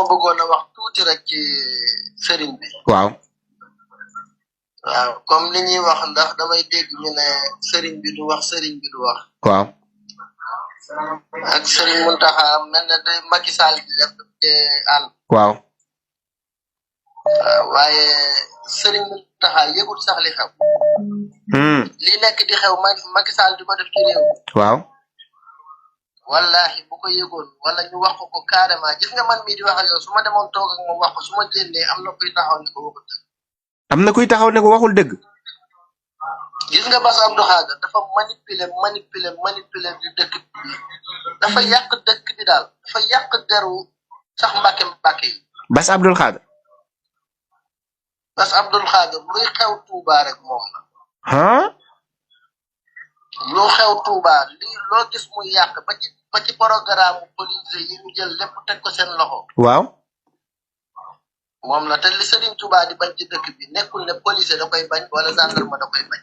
bëggoon a wax tuuti rek ci sëriñ bi. waaw comme li ñuy wax ndax damay dégg ñu ne sëriñ bi du wax sëriñ bi du wax. waaw ak sëriñ Muntaxa mel na day Macky Sall di def te ànd. waaw waaye sëriñ Muntaxa yëgul sax li xew. li nekk di xew Macky Sall di ko def ci réew. waaw wallahi bu ko yëgoon wala ñu wax ko carrément gis nga man mii di wax ak yow su ma demoon toog ak moom wax ko su ma génnee am na kuy taxaw ne ko waxul dëgg. am na kuy taxaw ne ko waxul dëgg. gis nga Bass Abdou Khadre dafa manipuler di dëkk bi dafa yàq dëkk bi daal dafa yàq deru sax mbàkke yi. Bass Abdou Khadre. Bass Abdou Khadre luy xew Touba rek moom la. lu xew Touba lii loo gis muy yàq ba ci programme police yi ñu jël lépp teg ko seen loxo. waaw. moom la te li Serigne Touba di bañ ci dëkk bi nekkul ne police da koy bañ wala gendarme da koy bañ.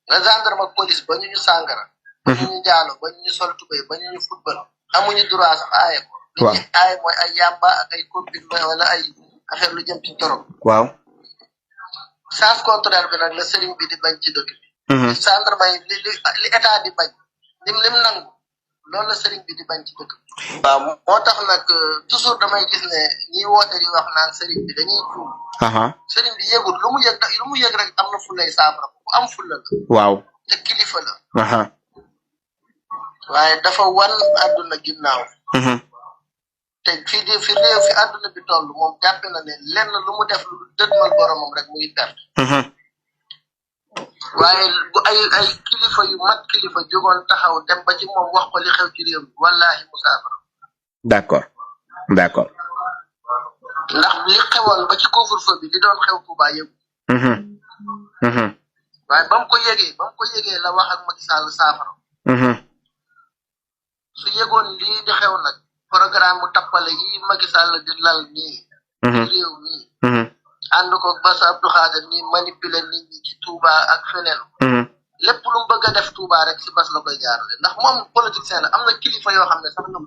nga gendarme ak police ba ñu sàngara. ba ñu njaalo ba ñu sol tubéy ba ñu football amuñu droit sax aaye ko. waaw li ñuy aaye mooy ay yamba ak ay copine wala ay affaire lu jëm ci torop. waaw. sens contraire bi nag la Serigne bi di bañ ci dëkk bi. gendarme yi li état di bañ lim nangu loolu la Serigne bi di bañ ci dëkk bi. waaw moo tax nag toujours damay gis ne ñiy woote di wax naan Serigne bi dañuy juum. Serigne bi yëgul lu mu yëg rek am na fulay saafara bu am fulla la. waaw te kilifa la. waaye dafa wan àdduna ginnaaw. te fi réew fi àdduna bi toll moom jàppe na ne lenn lu mu def lu dëdmal boromam rek muy perte. waaye bu ay kilifa yu mag kilifa jógoon taxaw dem ba ci moom wax ko li xew ci réew mi wallahi musaafara. d'accord. ndax li xewoon ba ci couvre-feu bi li doon xew Touba yëgu. waaye ba mu ko yëgee la wax ak Macky Sall saafara. su yëgoon lii di xew nag programme mu tappale yi Macky Sall di lal nii. ci réew mi. ànd ko Bass Abdou Khadre nii manipuler nit ñi ci Touba ak feneen. lépp lu mu bëgg a def Touba rek si Bass la koy jaarale ndax moom politicien la am na kilifa yoo xam ne sax ñoom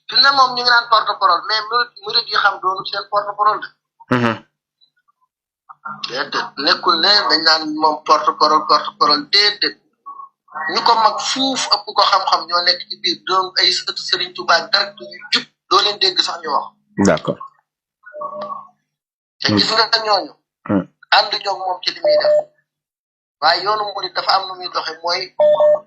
fi ne moom ñu ngi naan porte parole mais murid yi xam doonu seen porte parole de. déedéet nekkul ne dañ naan moom porte parole déedéet ñu ko mag fuuf ëpp ko xam-xam ñoo nekk ci biir doon ay sëtu Serigne Touba direct yu jub doo leen dégg sax ñu wax. d'accord. te gis nga ñooñu. ànd ñoom moom ci li muy def. waaye yoonu murid dafa am nu muy doxe mooy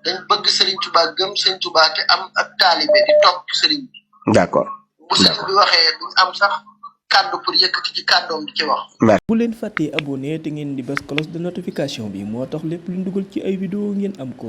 dañ bëgg Serigne Touba gëm Serigne Touba te am ak taalibe di topp Serigne bi. d'accord. bu Serigne bi waxee duñ am sax kàddu pour yëkkati ci kàddoom di ci wax. bu leen fàttee abonné te ngeen di bës cloche de notification bi moo tax lépp lu dugal ci ay vidéo ngeen am ko.